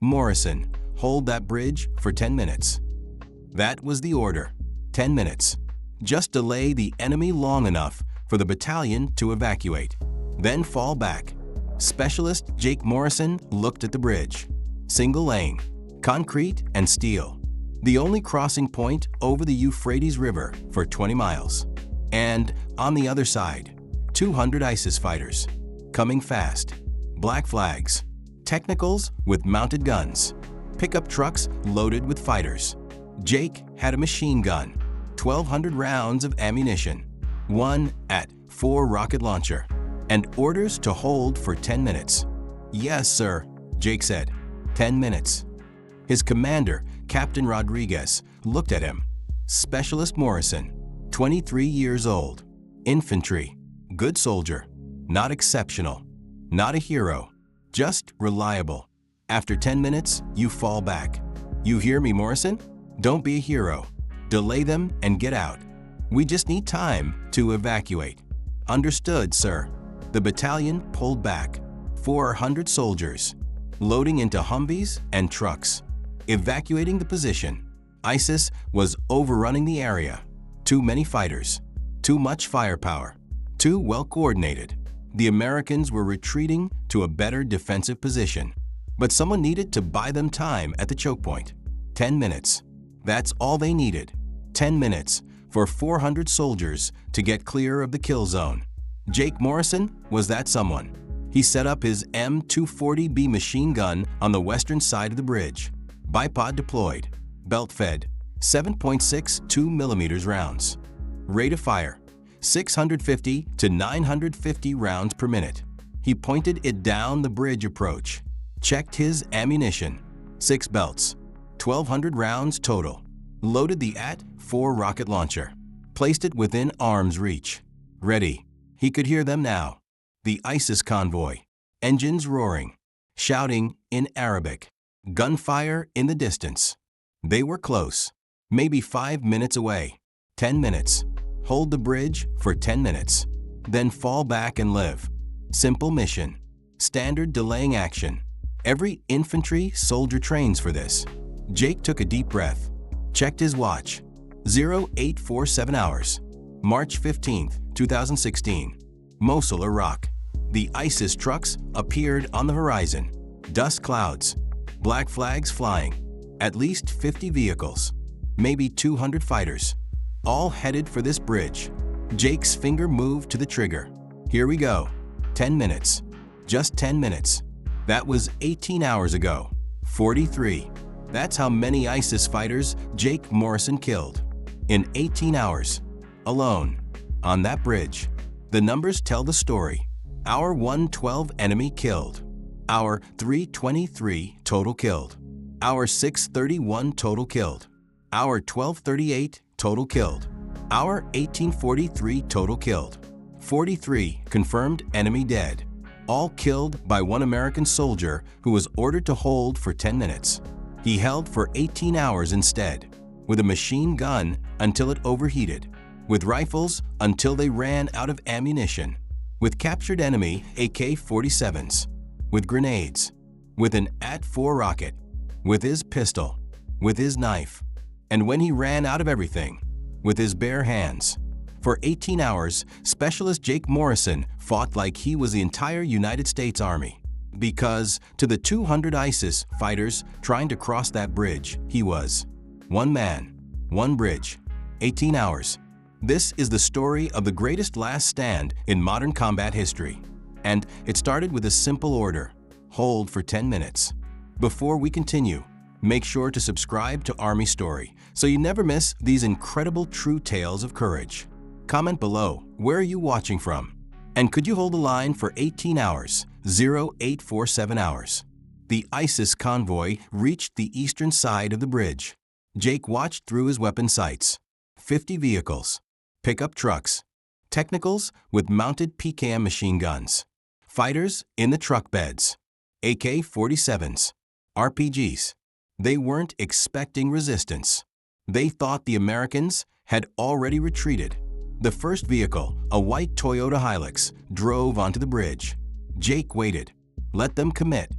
Morrison, hold that bridge for 10 minutes. That was the order. 10 minutes. Just delay the enemy long enough for the battalion to evacuate. Then fall back. Specialist Jake Morrison looked at the bridge. Single lane, concrete and steel. The only crossing point over the Euphrates River for 20 miles. And on the other side, 200 ISIS fighters. Coming fast. Black flags. Technicals with mounted guns. Pickup trucks loaded with fighters. Jake had a machine gun. 1,200 rounds of ammunition. One @4 rocket launcher. And orders to hold for 10 minutes. Yes, sir, Jake said. 10 minutes. His commander, Captain Rodriguez, looked at him. Specialist Morrison, 23 years old. Infantry. Good soldier. Not exceptional. Not a hero. Just reliable. After 10 minutes, you fall back. You hear me, Morrison? Don't be a hero. Delay them and get out. We just need time to evacuate. Understood, sir. The battalion pulled back. 400 soldiers. Loading into Humvees and trucks. Evacuating the position. ISIS was overrunning the area. Too many fighters. Too much firepower. Too well coordinated. The Americans were retreating to a better defensive position. But someone needed to buy them time at the choke point. 10 minutes. That's all they needed. 10 minutes for 400 soldiers to get clear of the kill zone. Jake Morrison was that someone. He set up his M240B machine gun on the western side of the bridge. Bipod deployed. Belt-fed. 7.62mm rounds. Rate of fire. 650 to 950 rounds per minute. He pointed it down the bridge approach. Checked his ammunition. 6 belts. 1,200 rounds total. Loaded the @4 rocket launcher. Placed it within arm's reach. Ready. He could hear them now. The ISIS convoy. Engines roaring. Shouting in Arabic. Gunfire in the distance. They were close. Maybe 5 minutes away. 10 minutes. Hold the bridge for 10 minutes. Then fall back and live. Simple mission. Standard delaying action. Every infantry soldier trains for this. Jake took a deep breath. Checked his watch. 0847 hours. March 15, 2016. Mosul, Iraq. The ISIS trucks appeared on the horizon. Dust clouds. Black flags flying. At least 50 vehicles. Maybe 200 fighters. All headed for this bridge. Jake's finger moved to the trigger. Here we go. 10 minutes. Just 10 minutes. That was 18 hours ago. 43. That's how many ISIS fighters Jake Morrison killed. In 18 hours. Alone. On that bridge. The numbers tell the story. Our 112 enemy killed. Our 323 total killed. Our 631 total killed. Our 1238 total killed. Our 1843 total killed. 43 confirmed enemy dead. All killed by one American soldier who was ordered to hold for 10 minutes. He held for 18 hours instead, with a machine gun until it overheated, with rifles until they ran out of ammunition, with captured enemy AK-47s, with grenades, with an @4 rocket, with his pistol, with his knife, and when he ran out of everything, with his bare hands. For 18 hours, Specialist Jake Morrison fought like he was the entire United States Army. Because to the 200 ISIS fighters trying to cross that bridge, he was one man, one bridge, 18 hours. This is the story of the greatest last stand in modern combat history. And it started with a simple order: hold for 10 minutes. Before we continue, make sure to subscribe to Army Story so you never miss these incredible true tales of courage. Comment below, where are you watching from? And could you hold the line for 18 hours, 0847 hours? The ISIS convoy reached the eastern side of the bridge. Jake watched through his weapon sights. 50 vehicles, pickup trucks, technicals with mounted PKM machine guns, fighters in the truck beds, AK-47s, RPGs. They weren't expecting resistance. They thought the Americans had already retreated. The first vehicle, a white Toyota Hilux, drove onto the bridge. Jake waited. Let them commit.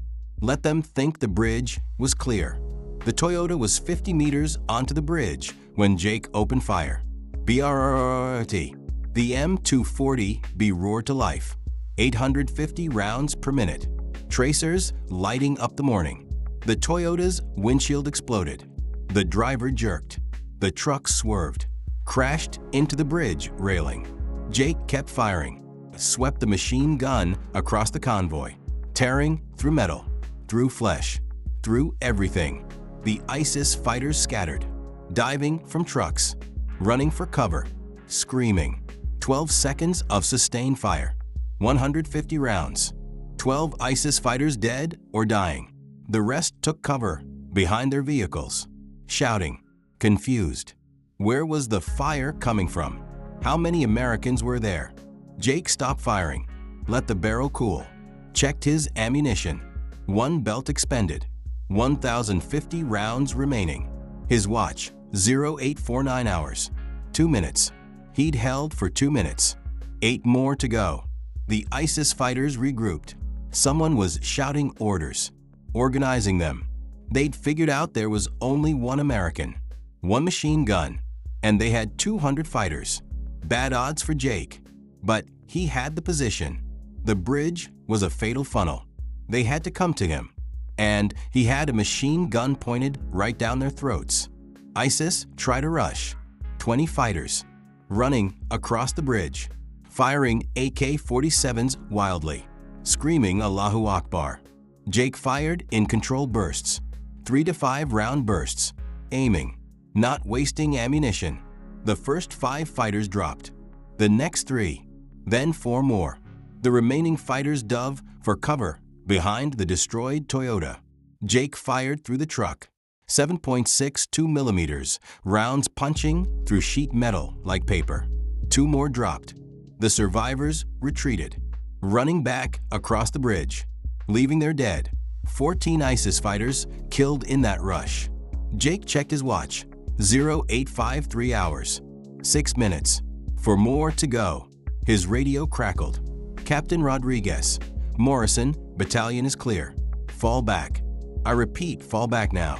Let them think the bridge was clear. The Toyota was 50 meters onto the bridge when Jake opened fire. BRRT. The M240B roared to life. 850 rounds per minute. Tracers lighting up the morning. The Toyota's windshield exploded. The driver jerked. The truck swerved, crashed into the bridge railing. Jake kept firing, swept the machine gun across the convoy, tearing through metal, through flesh, through everything. The ISIS fighters scattered, diving from trucks, running for cover, screaming. 12 seconds of sustained fire, 150 rounds. 12 ISIS fighters dead or dying. The rest took cover behind their vehicles, shouting, confused. Where was the fire coming from? How many Americans were there? Jake stopped firing, let the barrel cool, checked his ammunition. One belt expended, 1,050 rounds remaining. His watch, 0849 hours, 2 minutes. He'd held for 2 minutes. 8 more to go. The ISIS fighters regrouped. Someone was shouting orders, organizing them. They'd figured out there was only one American, one machine gun, and they had 200 fighters. Bad odds for Jake, but he had the position. The bridge was a fatal funnel. They had to come to him, and he had a machine gun pointed right down their throats. ISIS tried to rush. 20 fighters, running across the bridge, firing AK-47s wildly, screaming Allahu Akbar. Jake fired in controlled bursts, 3 to 5 round bursts, aiming, not wasting ammunition. The first 5 fighters dropped, the next 3, then 4 more. The remaining fighters dove for cover behind the destroyed Toyota. Jake fired through the truck, 7.62 millimeters, rounds punching through sheet metal like paper. 2 more dropped. The survivors retreated, running back across the bridge, leaving their dead. 14 ISIS fighters killed in that rush. Jake checked his watch, 0853 hours, 6 minutes. For more to go. His radio crackled. Captain Rodriguez, Morrison, battalion is clear. Fall back. I repeat, fall back now.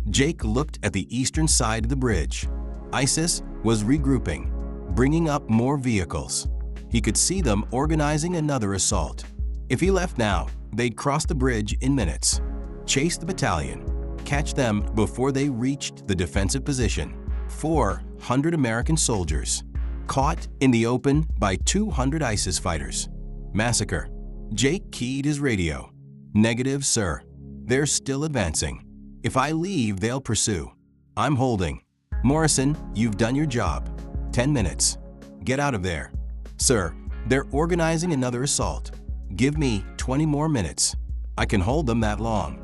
Jake looked at the eastern side of the bridge. ISIS was regrouping, bringing up more vehicles. He could see them organizing another assault. If he left now, they'd cross the bridge in minutes, chase the battalion, catch them before they reached the defensive position. 400 American soldiers, caught in the open by 200 ISIS fighters. Massacre. Jake keyed his radio. Negative, sir. They're still advancing. If I leave, they'll pursue. I'm holding. Morrison, you've done your job. 10 minutes. Get out of there. Sir, they're organizing another assault. Give me 20 more minutes. I can hold them that long.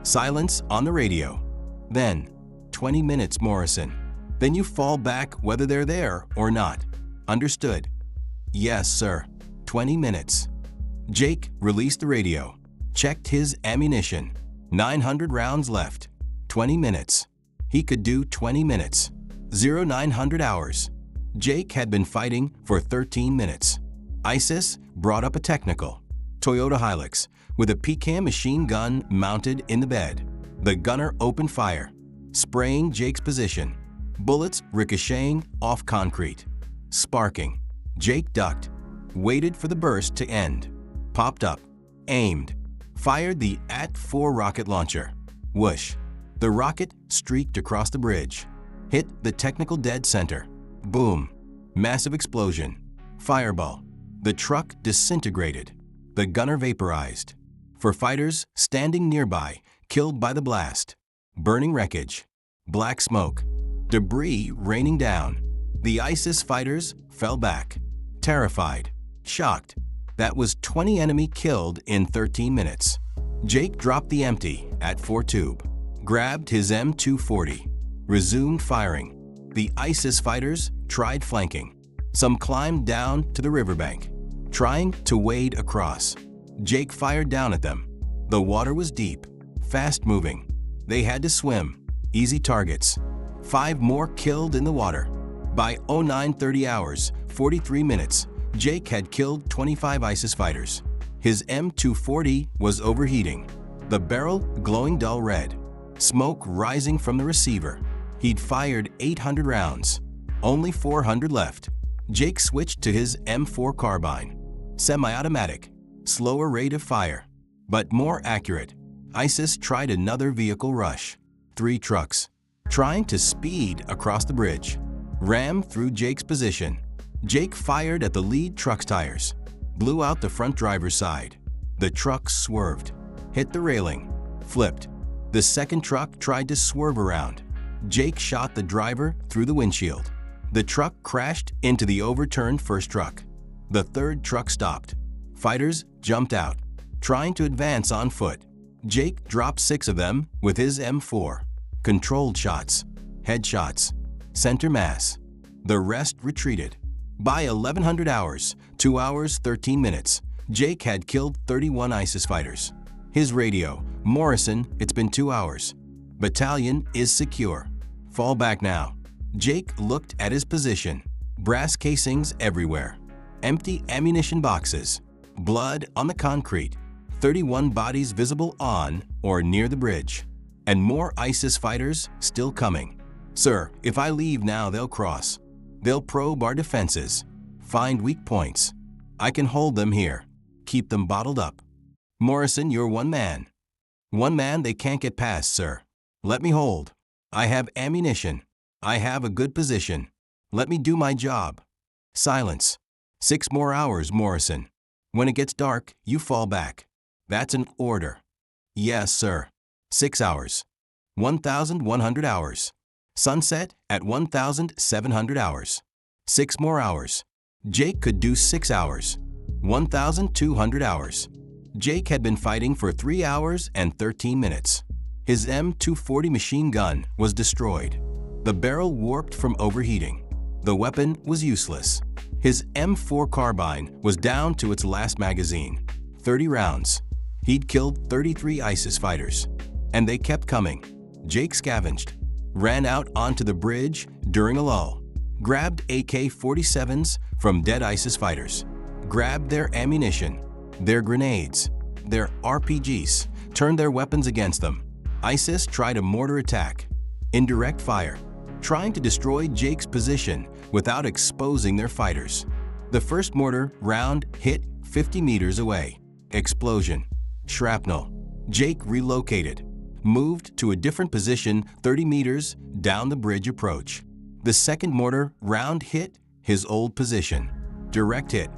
Silence on the radio. Then, 20 minutes, Morrison. Then you fall back whether they're there or not. Understood? Yes, sir. 20 minutes. Jake released the radio, checked his ammunition. 900 rounds left. 20 minutes. He could do 20 minutes. 0900 hours. Jake had been fighting for 13 minutes. ISIS brought up a technical Toyota Hilux with a Pecan machine gun mounted in the bed. The gunner opened fire, spraying Jake's position. Bullets ricocheting off concrete, sparking. Jake ducked, waited for the burst to end, popped up, aimed, fired the AT-4 rocket launcher. Whoosh! The rocket streaked across the bridge, hit the technical dead center. Boom! Massive explosion. Fireball. The truck disintegrated. The gunner vaporized. For fighters standing nearby, killed by the blast. Burning wreckage. Black smoke. Debris raining down. The ISIS fighters fell back, terrified, shocked. That was 20 enemy killed in 13 minutes. Jake dropped the empty AT-4 tube, grabbed his M240, resumed firing. The ISIS fighters tried flanking. Some climbed down to the riverbank, trying to wade across. Jake fired down at them. The water was deep, fast-moving. They had to swim. Easy targets. 5 more killed in the water. By 0930 hours, 43 minutes, Jake had killed 25 ISIS fighters. His M240 was overheating. the barrel glowing dull red, smoke rising from the receiver. He'd fired 800 rounds, only 400 left. Jake switched to his M4 carbine. Semi-automatic, slower rate of fire, but more accurate. ISIS tried another vehicle rush. 3 trucks, trying to speed across the bridge, rammed through Jake's position. Jake fired at the lead truck's tires, blew out the front driver's side. The truck swerved, hit the railing, flipped. The second truck tried to swerve around. Jake shot the driver through the windshield. The truck crashed into the overturned first truck. The third truck stopped. Fighters jumped out, trying to advance on foot. Jake dropped 6 of them with his M4. Controlled shots, headshots, center mass. The rest retreated. By 1100 hours, 2 hours 13 minutes, Jake had killed 31 ISIS fighters. His radio, Morrison, it's been 2 hours. Battalion is secure. Fall back now. Jake looked at his position. Brass casings everywhere. Empty ammunition boxes. Blood on the concrete. 31 bodies visible on or near the bridge. And more ISIS fighters still coming. Sir, if I leave now, they'll cross. They'll probe our defenses. Find weak points. I can hold them here. Keep them bottled up. Morrison, you're one man. One man they can't get past, sir. Let me hold. I have ammunition. I have a good position. Let me do my job. Silence. 6 more hours, Morrison. When it gets dark, you fall back. That's an order. Yes, sir. 6 hours. 1,100 hours. Sunset at 1,700 hours. 6 more hours. Jake could do 6 hours. 1,200 hours. Jake had been fighting for 3 hours and 13 minutes. His M240 machine gun was destroyed. The barrel warped from overheating. The weapon was useless. His M4 carbine was down to its last magazine. 30 rounds. He'd killed 33 ISIS fighters. And they kept coming. Jake scavenged, ran out onto the bridge during a lull, grabbed AK-47s from dead ISIS fighters, grabbed their ammunition, their grenades, their RPGs, turned their weapons against them. ISIS tried a mortar attack, indirect fire, trying to destroy Jake's position without exposing their fighters. The first mortar round hit 50 meters away. Explosion. Shrapnel. Jake relocated, moved to a different position 30 meters down the bridge approach. The second mortar round hit his old position. Direct hit.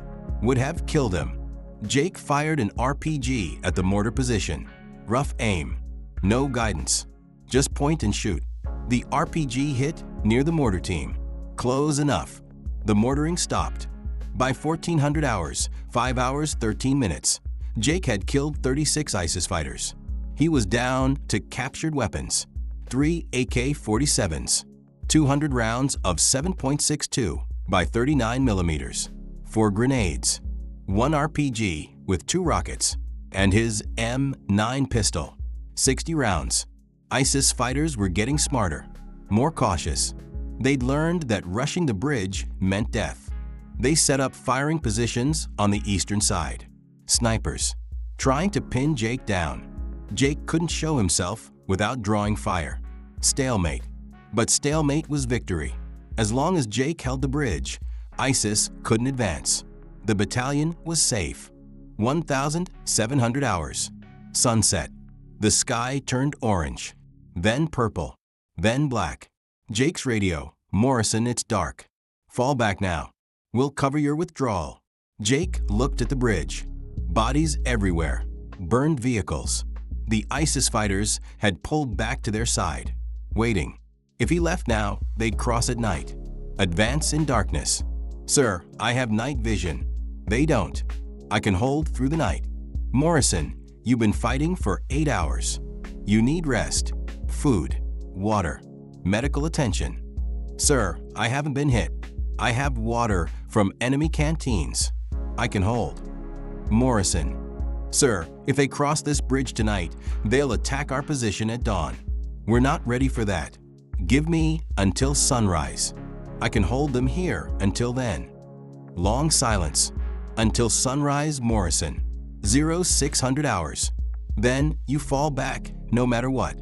Would have killed him. Jake fired an RPG at the mortar position. Rough aim. No guidance. Just point and shoot. The RPG hit near the mortar team. Close enough. The mortaring stopped. By 1,400 hours, 5 hours 13 minutes, Jake had killed 36 ISIS fighters. He was down to captured weapons. 3 AK-47s, 200 rounds of 7.62 by 39 millimeters, 4 grenades, 1 RPG with 2 rockets, and his M9 pistol. 60 rounds. ISIS fighters were getting smarter, more cautious. They'd learned that rushing the bridge meant death. They set up firing positions on the eastern side. Snipers, trying to pin Jake down. Jake couldn't show himself without drawing fire. Stalemate. But stalemate was victory. As long as Jake held the bridge, ISIS couldn't advance. The battalion was safe. 1,700 hours. Sunset. The sky turned orange, then purple, then black. Jake's radio. Morrison, it's dark. Fall back now. We'll cover your withdrawal. Jake looked at the bridge. Bodies everywhere. Burned vehicles. The ISIS fighters had pulled back to their side, waiting. If he left now, they'd cross at night. Advance in darkness. Sir, I have night vision. They don't. I can hold through the night. Morrison, you've been fighting for 8 hours. You need rest, food, water, medical attention. Sir, I haven't been hit. I have water from enemy canteens. I can hold. Morrison, sir, if they cross this bridge tonight, they'll attack our position at dawn. We're not ready for that. Give me until sunrise. I can hold them here until then. Long silence. Until sunrise, Morrison. 0600 hours. Then you fall back no matter what.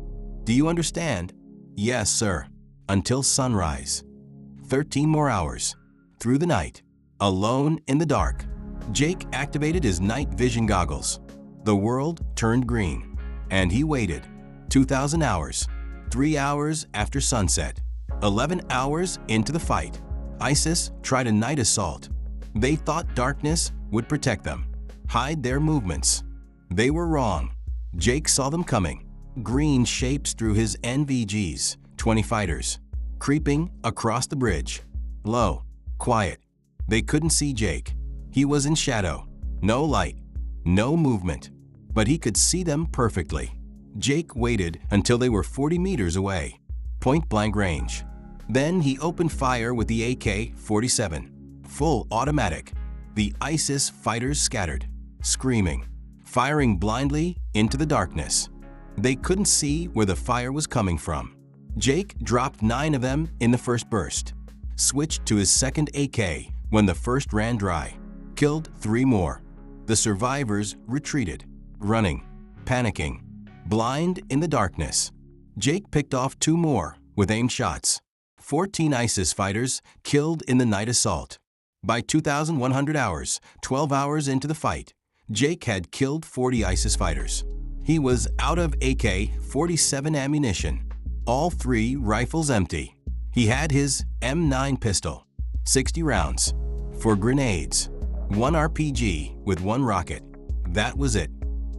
Do you understand? Yes, sir. Until sunrise. 13 more hours. Through the night. Alone in the dark. Jake activated his night vision goggles. The world turned green. And he waited. 2,000 hours. 3 hours after sunset. 11 hours into the fight. ISIS tried a night assault. They thought darkness would protect them, hide their movements. They were wrong. Jake saw them coming. Green shapes through his NVGs, 20 fighters, creeping across the bridge. Low, quiet. They couldn't see Jake. He was in shadow. No light, no movement. But he could see them perfectly. Jake waited until they were 40 meters away, point-blank range. Then he opened fire with the AK-47, full automatic. The ISIS fighters scattered, screaming, firing blindly into the darkness. They couldn't see where the fire was coming from. Jake dropped 9 of them in the first burst, switched to his second AK when the first ran dry, killed 3 more. The survivors retreated, running, panicking, blind in the darkness. Jake picked off 2 more with aimed shots. 14 ISIS fighters killed in the night assault. By 2,100 hours, 12 hours into the fight, Jake had killed 40 ISIS fighters. He was out of AK-47 ammunition, all 3 rifles empty. He had his M9 pistol, 60 rounds, for grenades, 1 RPG with 1 rocket. That was it.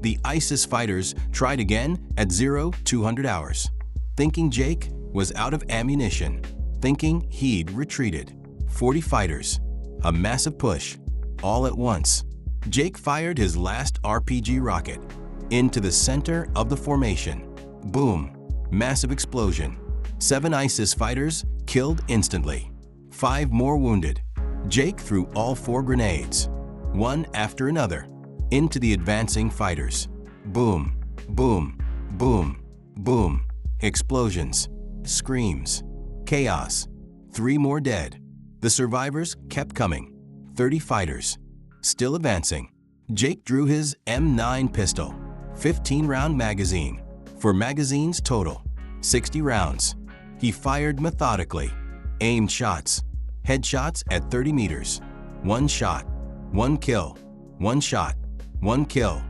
The ISIS fighters tried again at 200 hours, thinking Jake was out of ammunition, thinking he'd retreated. 40 fighters, a massive push, all at once. Jake fired his last RPG rocket into the center of the formation. Boom, massive explosion. 7 ISIS fighters killed instantly. 5 more wounded. Jake threw all 4 grenades, one after another, into the advancing fighters. Boom, boom, boom, boom. Explosions, screams, chaos. 3 more dead. The survivors kept coming. 30 fighters, still advancing. Jake drew his M9 pistol, 15-round magazine. For magazines total, 60 rounds. He fired methodically, aimed shots, headshots at 30 meters. 1 shot, 1 kill, 1 shot, 1 kill.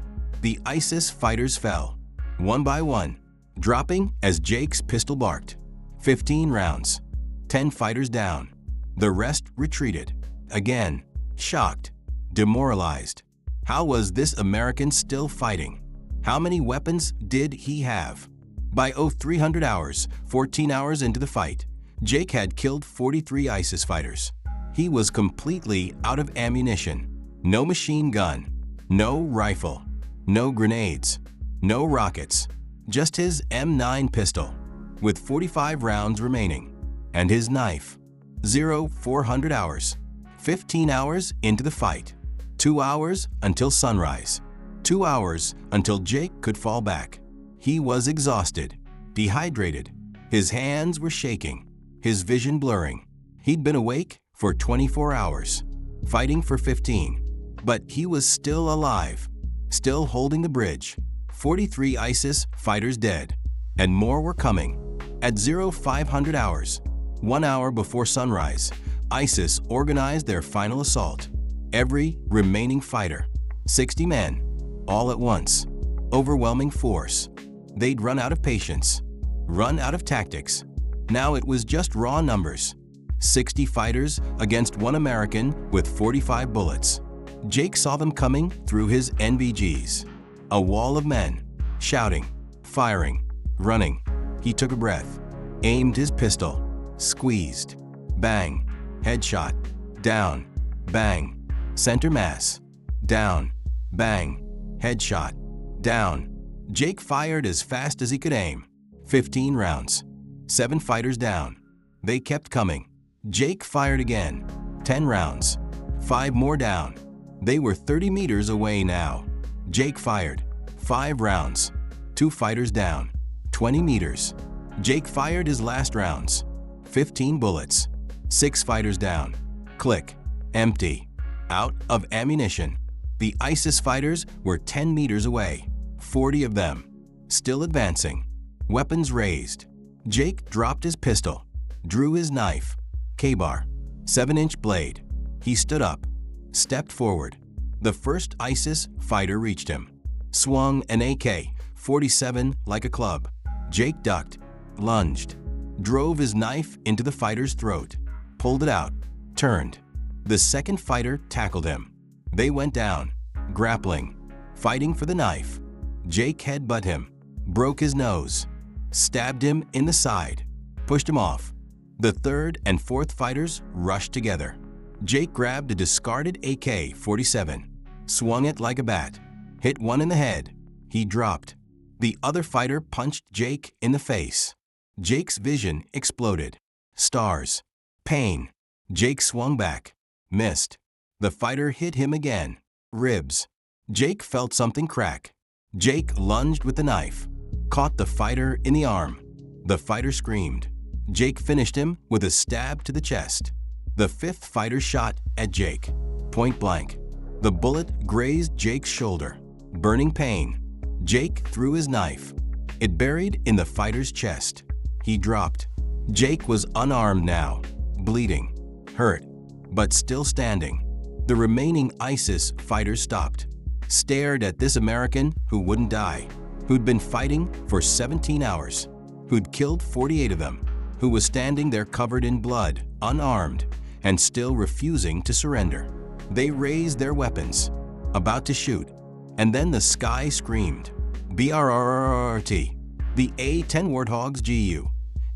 The ISIS fighters fell, one by one, dropping as Jake's pistol barked. 15 rounds, 10 fighters down. The rest retreated, again, shocked, demoralized. How was this American still fighting? How many weapons did he have? By 300 hours, 14 hours into the fight, Jake had killed 43 ISIS fighters. He was completely out of ammunition. No machine gun, no rifle, no grenades, no rockets. Just his M9 pistol, with 45 rounds remaining, and his knife. 400 hours, 15 hours into the fight, 2 hours until sunrise, 2 hours until Jake could fall back. He was exhausted, dehydrated. His hands were shaking, his vision blurring. He'd been awake for 24 hours, fighting for 15, but he was still alive, still holding the bridge. 43 ISIS fighters dead, and more were coming. At 500 hours, 1 hour before sunrise, ISIS organized their final assault. Every remaining fighter, 60 men, all at once. Overwhelming force. They'd run out of patience, run out of tactics. Now it was just raw numbers. 60 fighters against 1 American with 45 bullets. Jake saw them coming through his NVGs. A wall of men, shouting, firing, running. He took a breath, aimed his pistol, squeezed. Bang, headshot, down, bang, center mass, down, bang, headshot, down. Jake fired as fast as he could aim. 15 rounds, 7 fighters down. They kept coming. Jake fired again. 10 rounds, 5 more down. They were 30 meters away now. Jake fired. 5 rounds, 2 fighters down. 20 meters. Jake fired his last rounds. 15 bullets. 6 fighters down. Click. Empty. Out of ammunition. The ISIS fighters were 10 meters away. 40 of them, still advancing, weapons raised. Jake dropped his pistol, drew his knife, K-bar, 7-inch blade. He stood up, stepped forward. The first ISIS fighter reached him, swung an AK-47 like a club. Jake ducked, lunged, drove his knife into the fighter's throat, pulled it out, turned. The second fighter tackled him. They went down, grappling, fighting for the knife. Jake headbutted him, broke his nose, stabbed him in the side, pushed him off. The third and fourth fighters rushed together. Jake grabbed a discarded AK-47, swung it like a bat, hit one in the head. He dropped. The other fighter punched Jake in the face. Jake's vision exploded. Stars. Pain. Jake swung back, missed. The fighter hit him again. Ribs. Jake felt something crack. Jake lunged with the knife, caught the fighter in the arm. The fighter screamed. Jake finished him with a stab to the chest. The fifth fighter shot at Jake, point blank. The bullet grazed Jake's shoulder. Burning pain. Jake threw his knife. It buried in the fighter's chest. He dropped. Jake was unarmed now, bleeding, hurt, but still standing. The remaining ISIS fighters stopped, stared at this American who wouldn't die, who'd been fighting for 17 hours, who'd killed 48 of them, who was standing there covered in blood, unarmed, and still refusing to surrender. They raised their weapons, about to shoot, and then the sky screamed. BRRRT. The A-10 Warthogs GU,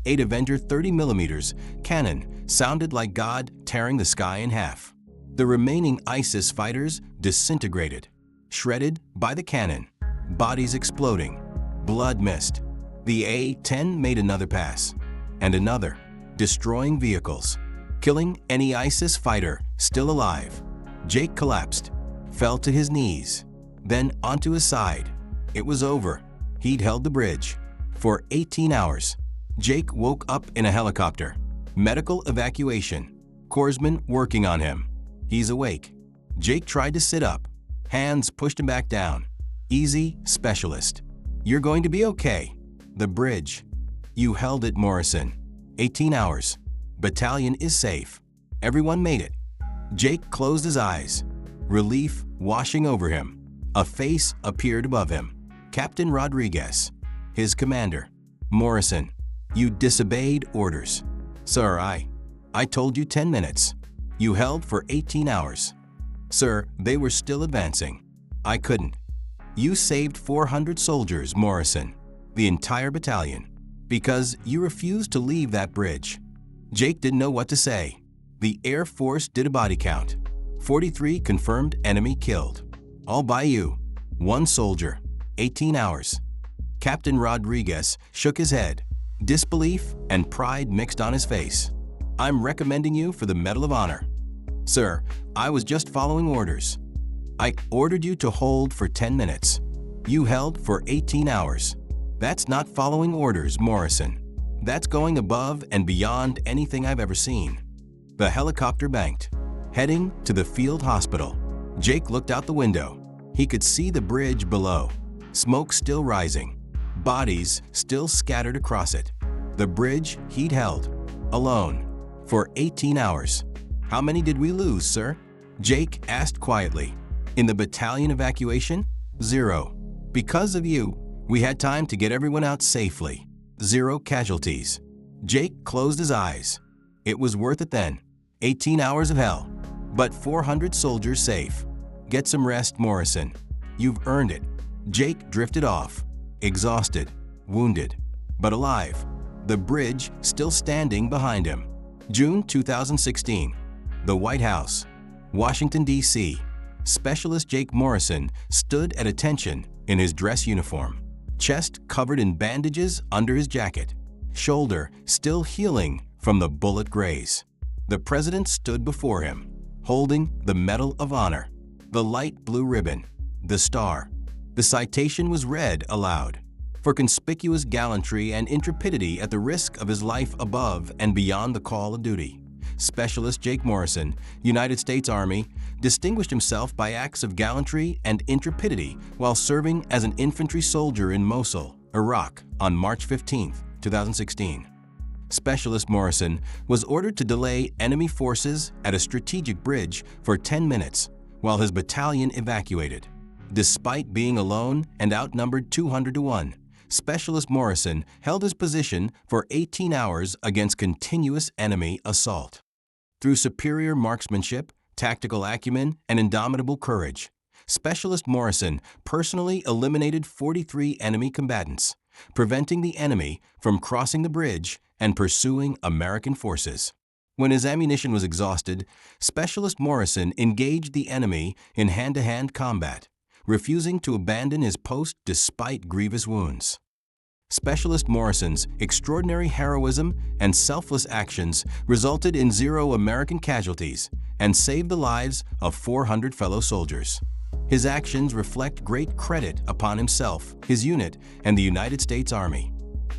8 Avenger 30mm cannon sounded like God tearing the sky in half. The remaining ISIS fighters disintegrated, shredded by the cannon, bodies exploding, blood mist. The A-10 made another pass, and another, destroying vehicles, killing any ISIS fighter still alive. Jake collapsed, fell to his knees, then onto his side. It was over. He'd held the bridge for 18 hours. Jake woke up in a helicopter. Medical evacuation. Corpsmen working on him. He's awake. Jake tried to sit up. Hands pushed him back down. Easy, specialist. You're going to be okay. The bridge. You held it, Morrison. 18 hours. Battalion is safe. Everyone made it. Jake closed his eyes. Relief washing over him. A face appeared above him. Captain Rodriguez. His commander. Morrison, you disobeyed orders. Sir, I told you 10 minutes. You held for 18 hours. Sir, they were still advancing. I couldn't. You saved 400 soldiers, Morrison, the entire battalion, because you refused to leave that bridge. Jake didn't know what to say. The Air Force did a body count. 43 confirmed enemy killed. All by you. 1 soldier. 18 hours. Captain Rodriguez shook his head. Disbelief and pride mixed on his face. I'm recommending you for the Medal of Honor. Sir, I was just following orders. I ordered you to hold for 10 minutes. You held for 18 hours. That's not following orders, Morrison. That's going above and beyond anything I've ever seen. The helicopter banked, heading to the field hospital. Jake looked out the window. He could see the bridge below, smoke still rising, bodies still scattered across it. The bridge he'd held, alone, for 18 hours. How many did we lose, sir? Jake asked quietly. In the battalion evacuation? 0. Because of you, we had time to get everyone out safely. 0 casualties. Jake closed his eyes. It was worth it then. 18 hours of hell, but 400 soldiers safe. Get some rest, Morrison. You've earned it. Jake drifted off, exhausted, wounded, but alive. The bridge still standing behind him. June 2016. The White House, Washington, D.C. Specialist Jake Morrison stood at attention in his dress uniform, chest covered in bandages under his jacket, shoulder still healing from the bullet graze. The president stood before him, holding the Medal of Honor, the light blue ribbon, the star. The citation was read aloud. For conspicuous gallantry and intrepidity at the risk of his life above and beyond the call of duty, Specialist Jake Morrison, United States Army, distinguished himself by acts of gallantry and intrepidity while serving as an infantry soldier in Mosul, Iraq, on March 15, 2016. Specialist Morrison was ordered to delay enemy forces at a strategic bridge for 10 minutes while his battalion evacuated. Despite being alone and outnumbered 200 to 1, Specialist Morrison held his position for 18 hours against continuous enemy assault. Through superior marksmanship, tactical acumen, and indomitable courage, Specialist Morrison personally eliminated 43 enemy combatants, preventing the enemy from crossing the bridge and pursuing American forces. When his ammunition was exhausted, Specialist Morrison engaged the enemy in hand-to-hand combat, refusing to abandon his post despite grievous wounds. Specialist Morrison's extraordinary heroism and selfless actions resulted in 0 American casualties and saved the lives of 400 fellow soldiers. His actions reflect great credit upon himself, his unit, and the United States Army.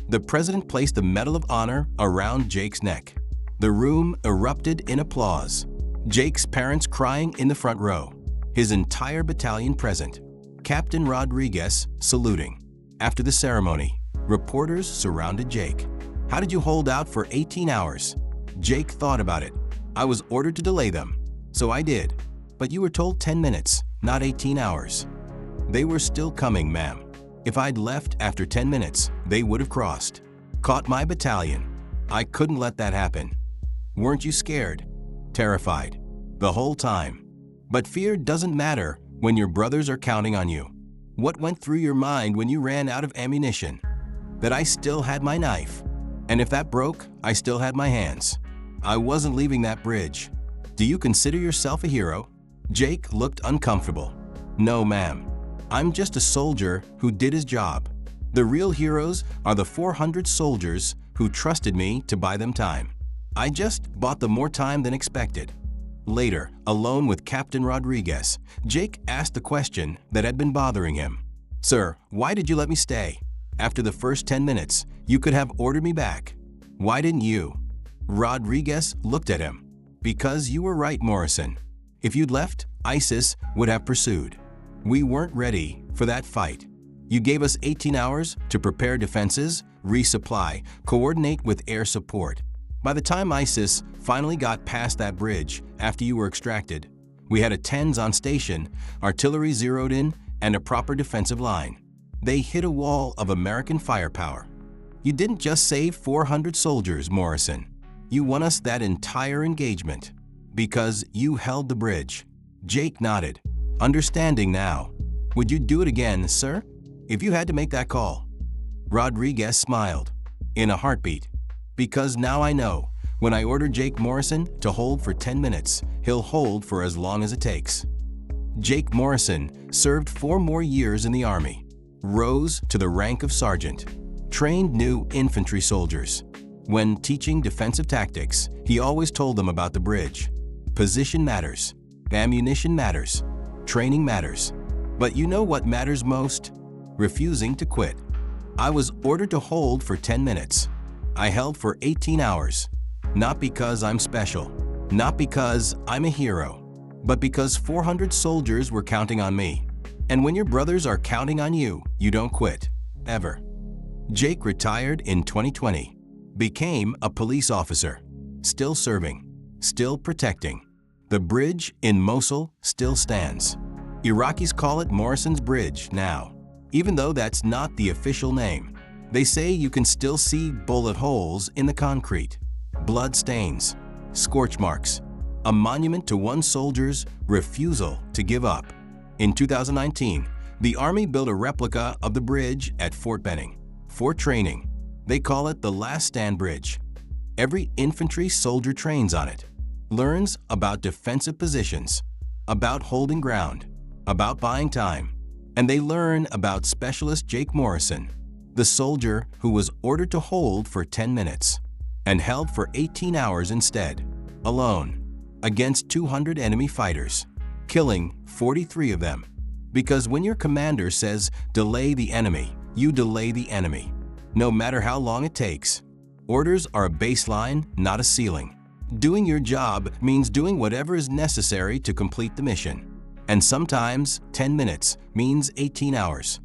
The President placed the Medal of Honor around Jake's neck. The room erupted in applause. Jake's parents crying in the front row. His entire battalion present. Captain Rodriguez saluting. After the ceremony, reporters surrounded Jake. "How did you hold out for 18 hours? Jake thought about it. "I was ordered to delay them, so I did. But you were told 10 minutes, not 18 hours. "They were still coming, ma'am. If I'd left after 10 minutes, they would have crossed. Caught my battalion. I couldn't let that happen." "Weren't you scared?" "Terrified. The whole time. But fear doesn't matter when your brothers are counting on you." "What went through your mind when you ran out of ammunition?" "That I still had my knife. And if that broke, I still had my hands. I wasn't leaving that bridge." "Do you consider yourself a hero?" Jake looked uncomfortable. "No, ma'am. I'm just a soldier who did his job. The real heroes are the 400 soldiers who trusted me to buy them time. I just bought them more time than expected." Later, alone with Captain Rodriguez, Jake asked the question that had been bothering him. "Sir, why did you let me stay? After the first 10 minutes, you could have ordered me back. Why didn't you?" Rodriguez looked at him. "Because you were right, Morrison. If you'd left, ISIS would have pursued. We weren't ready for that fight. You gave us 18 hours to prepare defenses, resupply, coordinate with air support. By the time ISIS finally got past that bridge after you were extracted, we had a TENS on station, artillery zeroed in, and a proper defensive line. They hit a wall of American firepower. You didn't just save 400 soldiers, Morrison. You won us that entire engagement because you held the bridge." Jake nodded, understanding now. "Would you do it again, sir, if you had to make that call?" Rodriguez smiled, in a heartbeat. "Because now I know, when I order Jake Morrison to hold for 10 minutes, he'll hold for as long as it takes." Jake Morrison served 4 more years in the Army, rose to the rank of sergeant, trained new infantry soldiers. When teaching defensive tactics, he always told them about the bridge. Position matters, ammunition matters, training matters. But you know what matters most? Refusing to quit. "I was ordered to hold for 10 minutes. I held for 18 hours. Not because I'm special, not because I'm a hero, but because 400 soldiers were counting on me. And when your brothers are counting on you, you don't quit. Ever." Jake retired in 2020, became a police officer, still serving, still protecting. The bridge in Mosul still stands. Iraqis call it Morrison's Bridge now, even though that's not the official name. They say you can still see bullet holes in the concrete, blood stains, scorch marks, a monument to one soldier's refusal to give up. In 2019, the Army built a replica of the bridge at Fort Benning for training. They call it the Last Stand Bridge. Every infantry soldier trains on it, learns about defensive positions, about holding ground, about buying time, and they learn about Specialist Jake Morrison, the soldier who was ordered to hold for 10 minutes and held for 18 hours instead, alone, against 200 enemy fighters, killing 43 of them. Because when your commander says, "Delay the enemy," you delay the enemy, no matter how long it takes. Orders are a baseline, not a ceiling. Doing your job means doing whatever is necessary to complete the mission. And sometimes 10 minutes means 18 hours.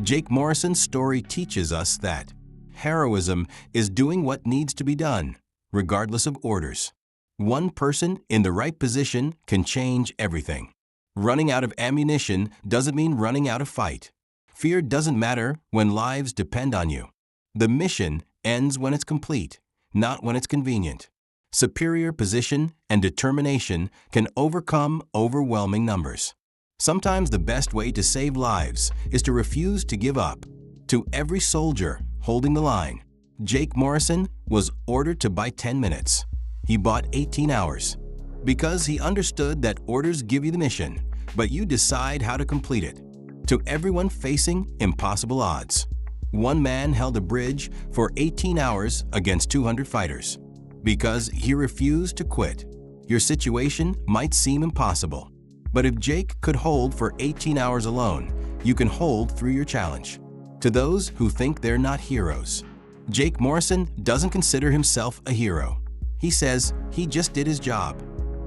Jake Morrison's story teaches us that heroism is doing what needs to be done, regardless of orders. One person in the right position can change everything. Running out of ammunition doesn't mean running out of fight. Fear doesn't matter when lives depend on you. The mission ends when it's complete, not when it's convenient. Superior position and determination can overcome overwhelming numbers. Sometimes the best way to save lives is to refuse to give up. To every soldier holding the line, Jake Morrison was ordered to buy 10 minutes. He bought 18 hours because he understood that orders give you the mission, but you decide how to complete it. To everyone facing impossible odds, one man held a bridge for 18 hours against 200 fighters because he refused to quit. Your situation might seem impossible, but if Jake could hold for 18 hours alone, you can hold through your challenge. To those who think they're not heroes, Jake Morrison doesn't consider himself a hero. He says he just did his job,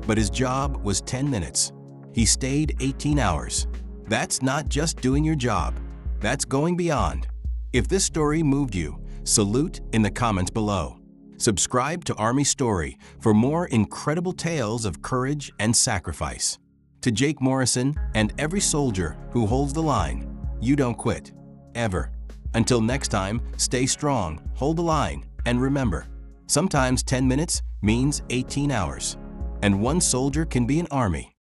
but his job was 10 minutes. He stayed 18 hours. That's not just doing your job, that's going beyond. If this story moved you, salute in the comments below. Subscribe to Army Story for more incredible tales of courage and sacrifice. To Jake Morrison and every soldier who holds the line, you don't quit, ever. Until next time, stay strong, hold the line, and remember, sometimes 10 minutes means 18 hours, and one soldier can be an army.